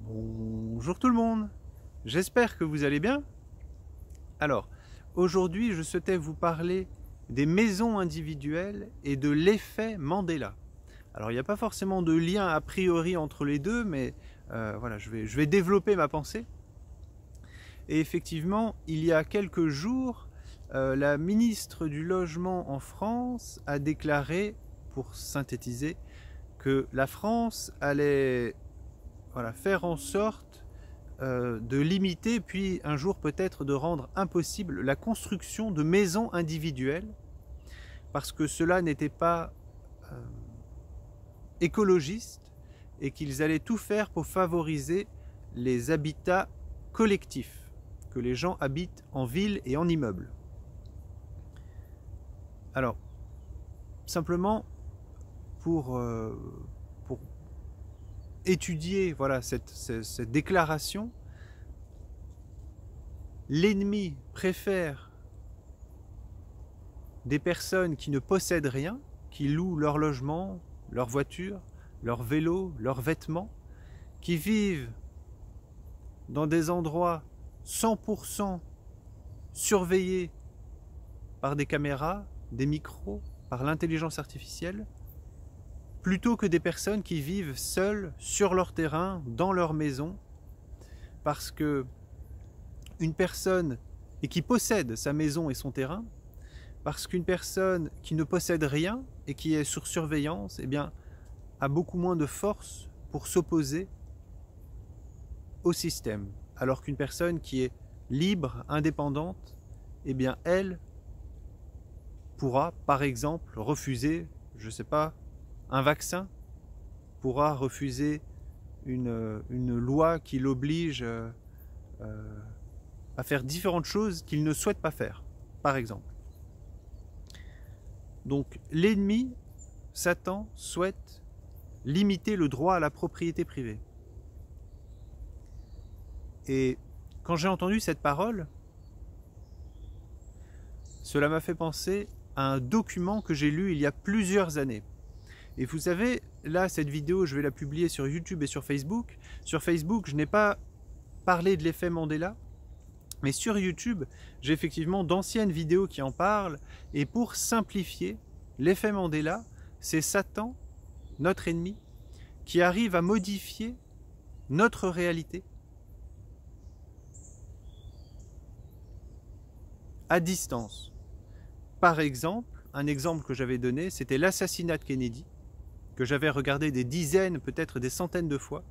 Bonjour tout le monde, j'espère que vous allez bien. Alors, aujourd'hui je souhaitais vous parler des maisons individuelles et de l'effet Mandela. Alors il n'y a pas forcément de lien a priori entre les deux, mais voilà, je vais développer ma pensée. Et effectivement, il y a quelques jours, la ministre du Logement en France a déclaré, pour synthétiser, que la France allait faire en sorte de limiter, puis un jour peut-être de rendre impossible la construction de maisons individuelles, parce que cela n'était pas écologiste et qu'ils allaient tout faire pour favoriser les habitats collectifs, que les gens habitent en ville et en immeuble. Alors, simplement pour étudier voilà, cette déclaration, l'ennemi préfère des personnes qui ne possèdent rien, qui louent leur logement, leur voiture, leur vélo, leurs vêtements, qui vivent dans des endroits 100% surveillés par des caméras, des micros, par l'intelligence artificielle, plutôt que des personnes qui vivent seules sur leur terrain, dans leur maison, parce que une personne et qui possède sa maison et son terrain, parce qu'une personne qui ne possède rien et qui est sur surveillance, eh bien, a beaucoup moins de force pour s'opposer au système, alors qu'une personne qui est libre, indépendante, eh bien, elle pourra, par exemple, refuser, je ne sais pas, un vaccin, pourra refuser une loi qui l'oblige à faire différentes choses qu'il ne souhaite pas faire, par exemple. Donc l'ennemi, Satan, souhaite limiter le droit à la propriété privée. Et quand j'ai entendu cette parole, cela m'a fait penser à un document que j'ai lu il y a plusieurs années. Et vous savez, là, cette vidéo, je vais la publier sur YouTube et sur Facebook. Sur Facebook, je n'ai pas parlé de l'effet Mandela, mais sur YouTube, j'ai effectivement d'anciennes vidéos qui en parlent. Et pour simplifier, l'effet Mandela, c'est Satan, notre ennemi, qui arrive à modifier notre réalité à distance. Par exemple, un exemple que j'avais donné, c'était l'assassinat de Kennedy, que j'avais regardé des dizaines, peut-être des centaines de fois.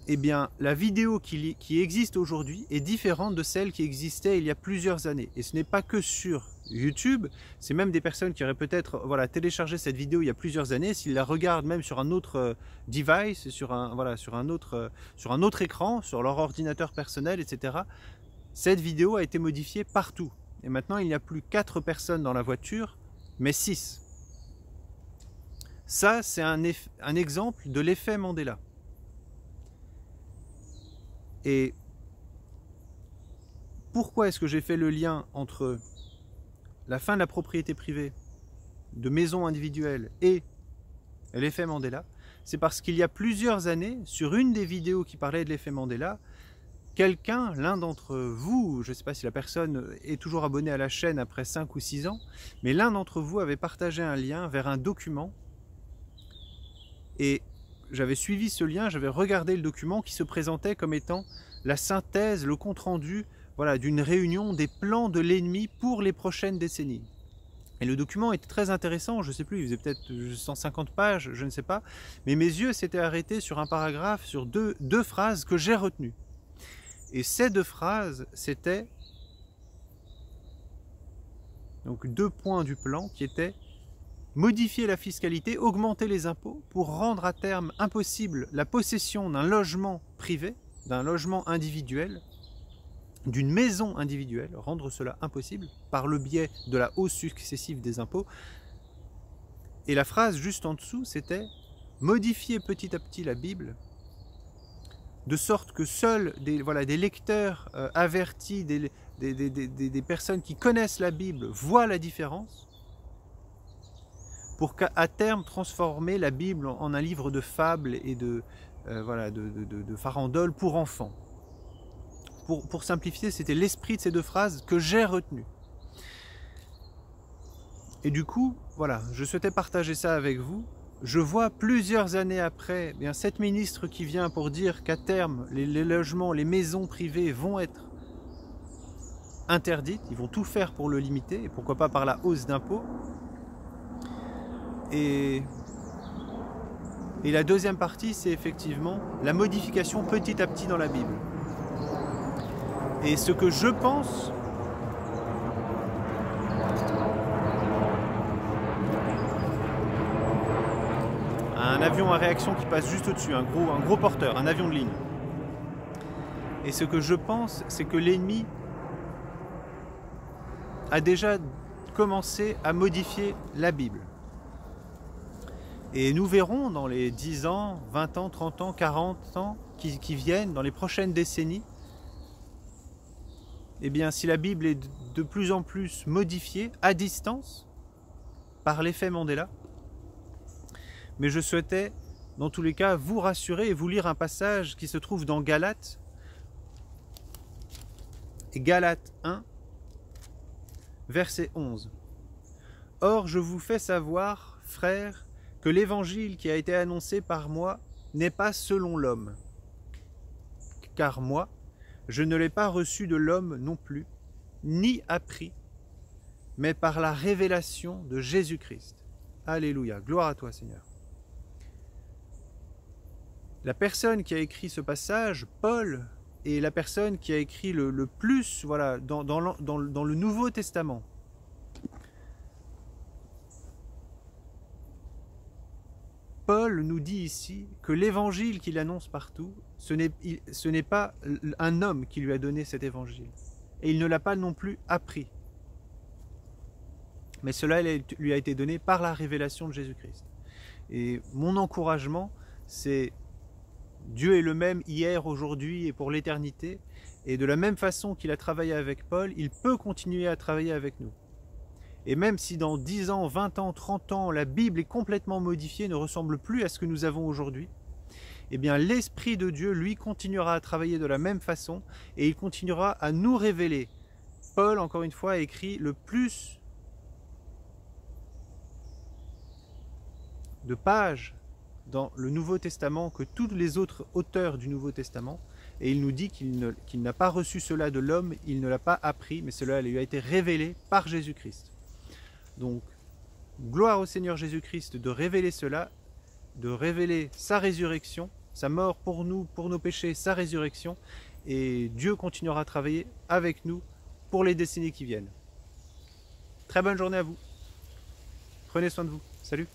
Eh bien, la vidéo qui existe aujourd'hui est différente de celle qui existait il y a plusieurs années. Et ce n'est pas que sur YouTube, c'est même des personnes qui auraient peut-être téléchargé cette vidéo il y a plusieurs années, s'ils la regardent même sur un autre device, sur un autre écran, sur leur ordinateur personnel, etc. Cette vidéo a été modifiée partout. Et maintenant, il n'y a plus 4 personnes dans la voiture, mais 6. Ça, c'est un exemple de l'effet Mandela. Et pourquoi est-ce que j'ai fait le lien entre la fin de la propriété privée, de maisons individuelles et l'effet Mandela? C'est parce qu'il y a plusieurs années, sur une des vidéos qui parlait de l'effet Mandela, quelqu'un, l'un d'entre vous, je ne sais pas si la personne est toujours abonnée à la chaîne après 5 ou 6 ans, mais l'un d'entre vous avait partagé un lien vers un document. Et j'avais suivi ce lien, j'avais regardé le document qui se présentait comme étant la synthèse, le compte-rendu d'une réunion des plans de l'ennemi pour les prochaines décennies. Et le document était très intéressant, je ne sais plus, il faisait peut-être 150 pages, je ne sais pas, mais mes yeux s'étaient arrêtés sur un paragraphe, sur deux phrases que j'ai retenues. Et ces 2 phrases, c'était donc 2 points du plan qui étaient modifier la fiscalité, augmenter les impôts pour rendre à terme impossible la possession d'un logement privé, d'un logement individuel, d'une maison individuelle, rendre cela impossible par le biais de la hausse successive des impôts. Et la phrase juste en dessous, c'était modifier petit à petit la Bible, de sorte que seuls des lecteurs avertis, des personnes qui connaissent la Bible voient la différence, pour qu'à terme transformer la Bible en un livre de fables et voilà, de farandoles pour enfants. Pour simplifier, c'était l'esprit de ces deux phrases que j'ai retenu. Et du coup, voilà, je souhaitais partager ça avec vous. Je vois plusieurs années après, bien, cette ministre qui vient pour dire qu'à terme, les logements, les maisons privées vont être interdites, ils vont tout faire pour le limiter, et pourquoi pas par la hausse d'impôts. Et la deuxième partie, c'est effectivement la modification petit à petit dans la Bible. Et ce que je pense, un avion à réaction qui passe juste au-dessus, un gros porteur, un avion de ligne. Et ce que je pense, c'est que l'ennemi a déjà commencé à modifier la Bible. Et nous verrons dans les 10 ans, 20 ans, 30 ans, 40 ans qui viennent, dans les prochaines décennies, eh bien, si la Bible est de plus en plus modifiée à distance par l'effet Mandela. Mais je souhaitais, dans tous les cas, vous rassurer et vous lire un passage qui se trouve dans Galates. Et Galates 1, verset 11. « Or, je vous fais savoir, frères, que l'évangile qui a été annoncé par moi n'est pas selon l'homme. Car moi, je ne l'ai pas reçu de l'homme non plus, ni appris, mais par la révélation de Jésus-Christ. » Alléluia, gloire à toi Seigneur. La personne qui a écrit ce passage, Paul, est la personne qui a écrit le plus, voilà, dans le Nouveau Testament. Paul nous dit ici que l'évangile qu'il annonce partout, ce n'est pas un homme qui lui a donné cet évangile. Et il ne l'a pas non plus appris. Mais cela lui a été donné par la révélation de Jésus-Christ. Et mon encouragement, c'est Dieu est le même hier, aujourd'hui et pour l'éternité. Et de la même façon qu'il a travaillé avec Paul, il peut continuer à travailler avec nous. Et même si dans 10 ans, 20 ans, 30 ans, la Bible est complètement modifiée, ne ressemble plus à ce que nous avons aujourd'hui, eh bien l'Esprit de Dieu, lui, continuera à travailler de la même façon et il continuera à nous révéler. Paul, encore une fois, a écrit le plus de pages dans le Nouveau Testament que tous les autres auteurs du Nouveau Testament. Et il nous dit qu'il n'a pas reçu cela de l'homme, il ne l'a pas appris, mais cela lui a été révélé par Jésus-Christ. Donc, gloire au Seigneur Jésus-Christ de révéler cela, de révéler sa résurrection, sa mort pour nous, pour nos péchés, sa résurrection. Et Dieu continuera à travailler avec nous pour les décennies qui viennent. Très bonne journée à vous. Prenez soin de vous. Salut.